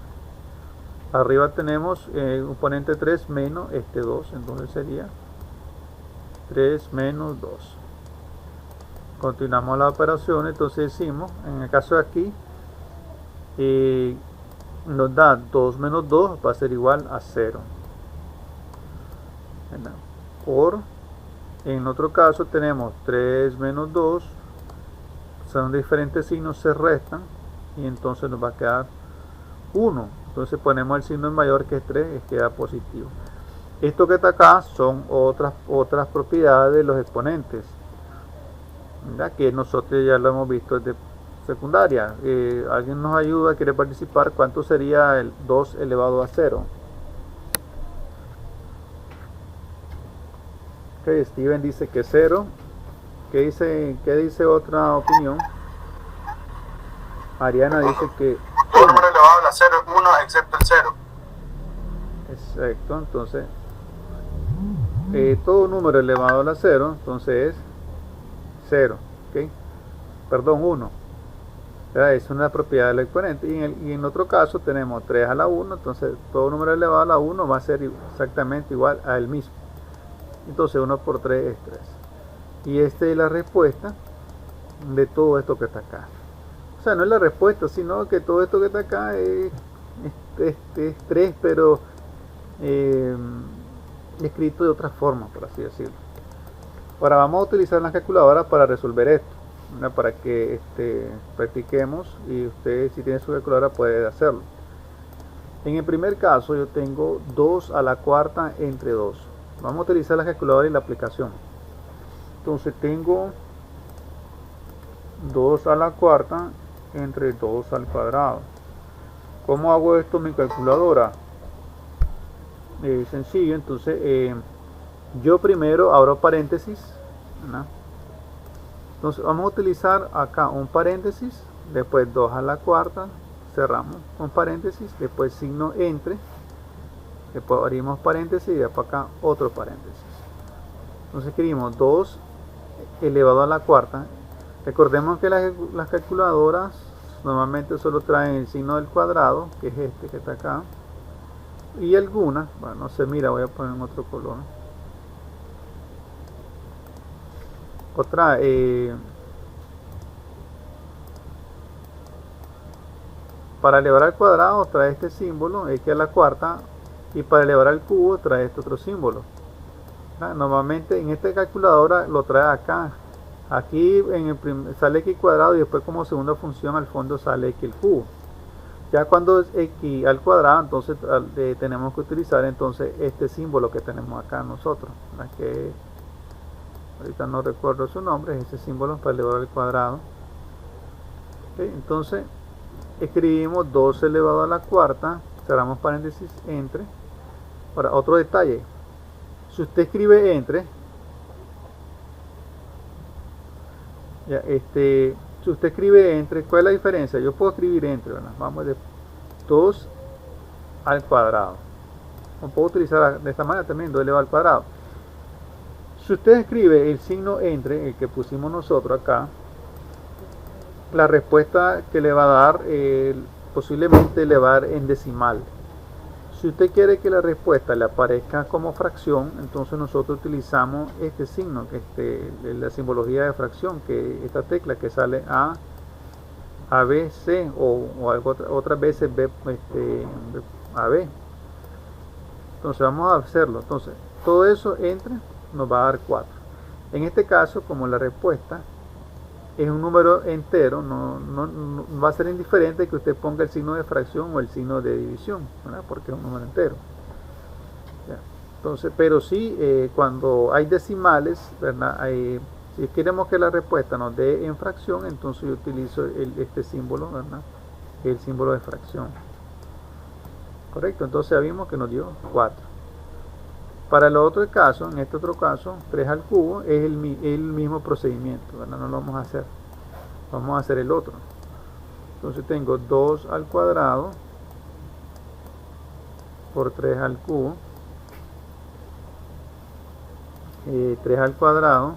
arriba tenemos exponente 3 menos este 2, entonces sería 3 menos 2. Continuamos la operación, entonces decimos, en el caso de aquí nos da 2 menos 2 va a ser igual a 0, ¿verdad? En otro caso tenemos 3 menos 2, son diferentes signos, se restan y entonces nos va a quedar 1. Entonces ponemos el signo mayor, que es 3, y queda positivo. Esto que está acá son otras propiedades de los exponentes, ¿verdad? Que nosotros ya lo hemos visto desde secundaria. ¿Alguien nos ayuda? ¿Quiere participar? ¿Cuánto sería el 2 elevado a 0? Okay, Steven dice que 0. ¿Qué dice otra opinión? Ariana dice que todo número elevado a la 0 es 1 excepto el 0. Exacto, entonces todo número elevado a la 0 entonces es 0, ¿okay? Perdón, 1. Es una propiedad del exponente. Y en otro caso tenemos 3 a la 1, entonces todo número elevado a la 1 va a ser exactamente igual a él mismo. Entonces 1 por 3 es 3. Y esta es la respuesta de todo esto que está acá. O sea, no es la respuesta, sino que todo esto que está acá es 3, pero escrito de otra forma, por así decirlo. Ahora vamos a utilizar la calculadora para resolver esto, ¿no? Para que practiquemos, y usted, si tiene su calculadora, puede hacerlo. En el primer caso yo tengo 2 a la cuarta entre 2. Vamos a utilizar la calculadora y la aplicación. Entonces tengo 2 a la cuarta entre 2 al cuadrado. ¿Cómo hago esto en mi calculadora? Sencillo. Entonces yo primero abro paréntesis, ¿no? Entonces vamos a utilizar acá un paréntesis, después 2 a la cuarta, cerramos un paréntesis, después signo entre, después abrimos paréntesis y de para acá otro paréntesis. Entonces escribimos 2 elevado a la cuarta. Recordemos que las calculadoras normalmente solo traen el signo del cuadrado, que es este que está acá, y algunas, bueno, no se mira, voy a poner en otro color. Otra, para elevar al cuadrado trae este símbolo, X a la cuarta, y para elevar al cubo trae este otro símbolo. Normalmente en esta calculadora lo trae acá. Aquí sale X cuadrado y después como segunda función al fondo sale X el cubo. Ya cuando es X al cuadrado, entonces tenemos que utilizar entonces este símbolo que tenemos acá nosotros, que ahorita no recuerdo su nombre, es ese símbolo para elevar al cuadrado. Entonces escribimos 2 elevado a la cuarta, cerramos paréntesis, entre. Ahora, otro detalle, si usted escribe entre, ya, si usted escribe entre, ¿cuál es la diferencia? Yo puedo escribir entre, ¿verdad? Vamos de 2 al cuadrado, o puedo utilizar de esta manera también, 2 elevado al cuadrado. Si usted escribe el signo entre, el que pusimos nosotros acá, la respuesta que le va a dar posiblemente le va a dar en decimal. Si usted quiere que la respuesta le aparezca como fracción, entonces nosotros utilizamos este signo, la simbología de fracción, que esta tecla que sale A, B, C o otras veces B, A, B. Entonces vamos a hacerlo. Entonces todo eso entre nos va a dar 4. En este caso, como la respuesta es un número entero, no va a ser indiferente que usted ponga el signo de fracción o el signo de división, ¿verdad? Porque es un número entero. ¿Ya? Entonces, pero sí, cuando hay decimales, ¿verdad? Si queremos que la respuesta nos dé en fracción, entonces yo utilizo este símbolo, ¿verdad? El símbolo de fracción. Correcto, entonces ya vimos que nos dio 4. Para el otro caso, en este otro caso, 3 al cubo es el mismo procedimiento, ¿verdad? No lo vamos a hacer. Vamos a hacer el otro. Entonces tengo 2 al cuadrado por 3 al cubo. 3 al cuadrado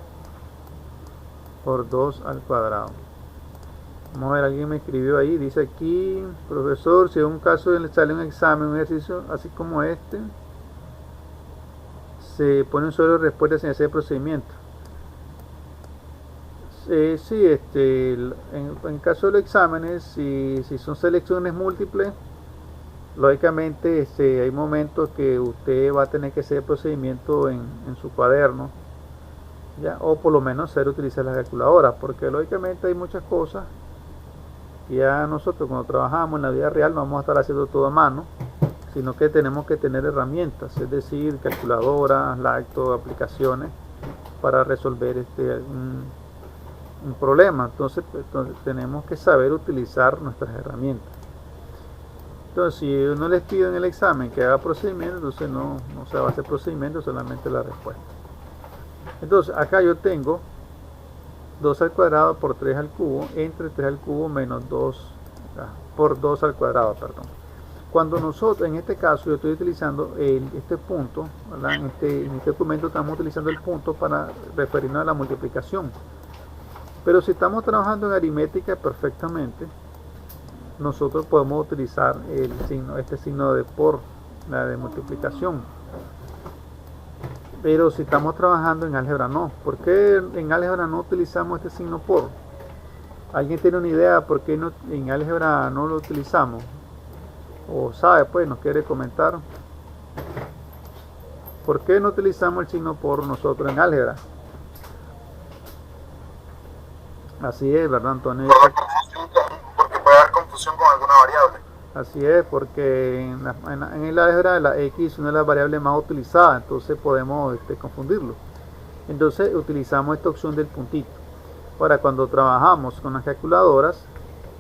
por 2 al cuadrado. Vamos a ver, alguien me escribió ahí. Dice aquí, profesor, si en un caso le sale un examen, un ejercicio así como este, se pone un solo respuesta sin hacer procedimiento. Sí, en caso de los exámenes, si son selecciones múltiples, lógicamente hay momentos que usted va a tener que hacer procedimiento en su cuaderno, ¿ya? O por lo menos saber utilizar la calculadora, porque lógicamente hay muchas cosas que ya nosotros cuando trabajamos en la vida real no vamos a estar haciendo todo a mano, sino que tenemos que tener herramientas, es decir, calculadoras, lacto, aplicaciones para resolver un problema. Entonces tenemos que saber utilizar nuestras herramientas. Entonces, si uno les pide en el examen que haga procedimiento, entonces no se va a hacer procedimiento, solamente la respuesta. Entonces, acá yo tengo 2 al cuadrado por 3 al cubo, entre 3 al cubo menos 2 por 2 al cuadrado, perdón. Cuando nosotros, en este caso, yo estoy utilizando este punto, ¿verdad? En este documento estamos utilizando el punto para referirnos a la multiplicación. Pero si estamos trabajando en aritmética perfectamente, nosotros podemos utilizar este signo de por, la de multiplicación. Pero si estamos trabajando en álgebra no. ¿Por qué en álgebra no utilizamos este signo por? ¿Alguien tiene una idea por qué en álgebra no lo utilizamos? O sabe, pues nos quiere comentar. ¿Por qué no utilizamos el signo por nosotros en álgebra? Así es, ¿verdad, Antonio? Porque puede haber confusión con alguna variable. Así es, porque en el álgebra la X es una de las variables más utilizadas, entonces podemos confundirlo. Entonces utilizamos esta opción del puntito. Ahora, cuando trabajamos con las calculadoras,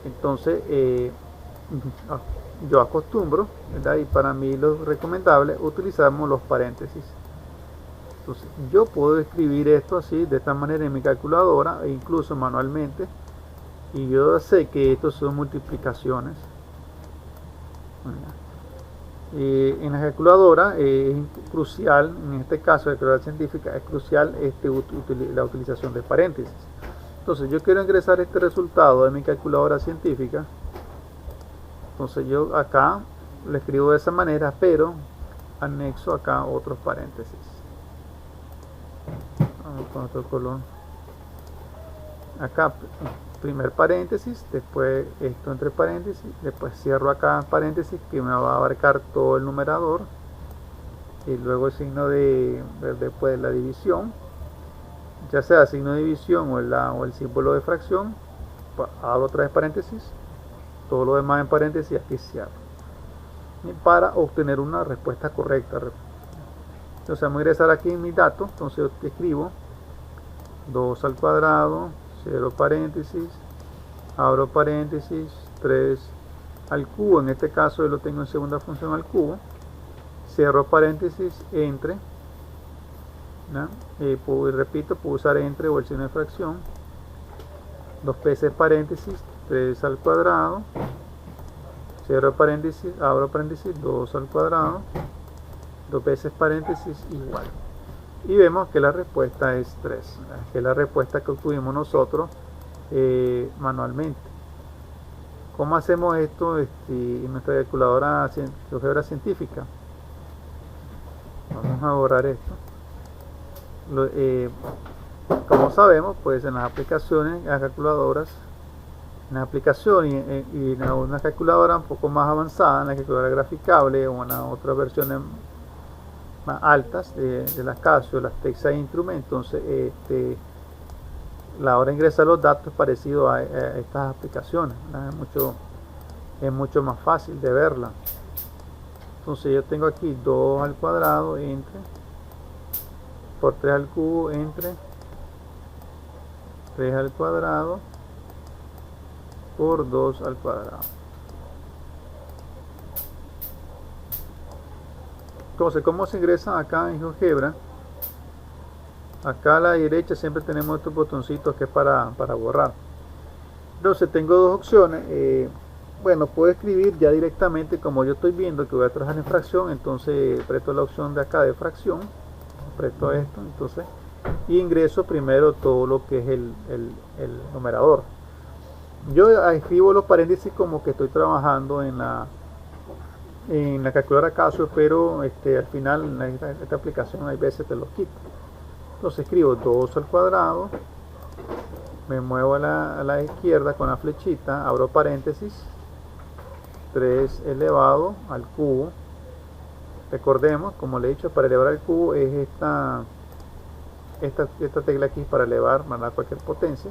entonces yo acostumbro, ¿verdad? Y para mí lo recomendable, utilizamos los paréntesis. Entonces yo puedo escribir esto así, de esta manera en mi calculadora e incluso manualmente, y yo sé que estos son multiplicaciones. En la calculadora es crucial, en este caso de calculadora científica, es crucial la utilización de paréntesis. Entonces yo quiero ingresar este resultado de mi calculadora científica, entonces yo acá lo escribo de esa manera, pero anexo acá otros paréntesis. Vamos con otro color. Acá primer paréntesis, después esto entre paréntesis, después cierro acá paréntesis que me va a abarcar todo el numerador, y luego el signo después de la división, ya sea signo de división o el símbolo de fracción, abro otra vez paréntesis, todo lo demás en paréntesis, aquí cierro, y para obtener una respuesta correcta. Entonces vamos a ingresar aquí en mis datos, entonces yo escribo 2 al cuadrado, cierro paréntesis, abro paréntesis, 3 al cubo, en este caso yo lo tengo en segunda función al cubo, cierro paréntesis, entre, repito, puedo usar entre o el signo de fracción, 2 veces paréntesis, 3 al cuadrado, cierro paréntesis, abro paréntesis, 2 al cuadrado, 2 veces paréntesis igual. Y vemos que la respuesta es 3, que es la respuesta que obtuvimos nosotros manualmente. ¿Cómo hacemos esto en nuestra calculadora de álgebra científica? Vamos a borrar esto. Como sabemos, pues en las aplicaciones, en las calculadoras, en la aplicación y en una calculadora un poco más avanzada, en la calculadora graficable o en otras versiones más altas de las Casio, las Texas Instruments, entonces la hora de ingresar los datos es parecido a estas aplicaciones, es mucho más fácil de verla. Entonces yo tengo aquí 2 al cuadrado entre, por 3 al cubo entre, 3 al cuadrado por 2 al cuadrado. Entonces, ¿cómo se ingresa acá en GeoGebra? Acá a la derecha siempre tenemos estos botoncitos que es para borrar. Entonces tengo dos opciones. Bueno, puedo escribir ya directamente, como yo estoy viendo que voy a trabajar en fracción, entonces aprieto la opción de acá de fracción, aprieto esto, entonces, y ingreso primero todo lo que es el numerador. Yo escribo los paréntesis como que estoy trabajando en la calculadora Casio, pero al final en esta aplicación hay veces te los quito. Entonces escribo 2 al cuadrado, me muevo a la izquierda con la flechita, abro paréntesis, 3 elevado al cubo. Recordemos, como le he dicho, para elevar al cubo es esta tecla aquí para elevar, mandar cualquier potencia.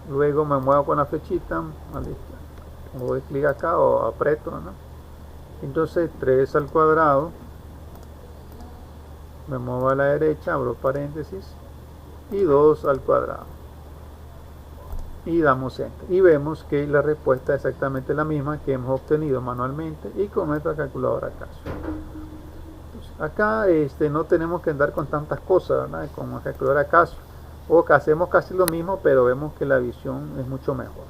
Luego me muevo con la flechita, doy clic acá o aprieto, ¿no? Entonces 3 al cuadrado, me muevo a la derecha, abro paréntesis y 2 al cuadrado y damos enter, y vemos que la respuesta es exactamente la misma que hemos obtenido manualmente y con nuestra calculadora Casio. Entonces, acá no tenemos que andar con tantas cosas, ¿verdad? Con la calculadora Casio, o que hacemos casi lo mismo, pero vemos que la visión es mucho mejor.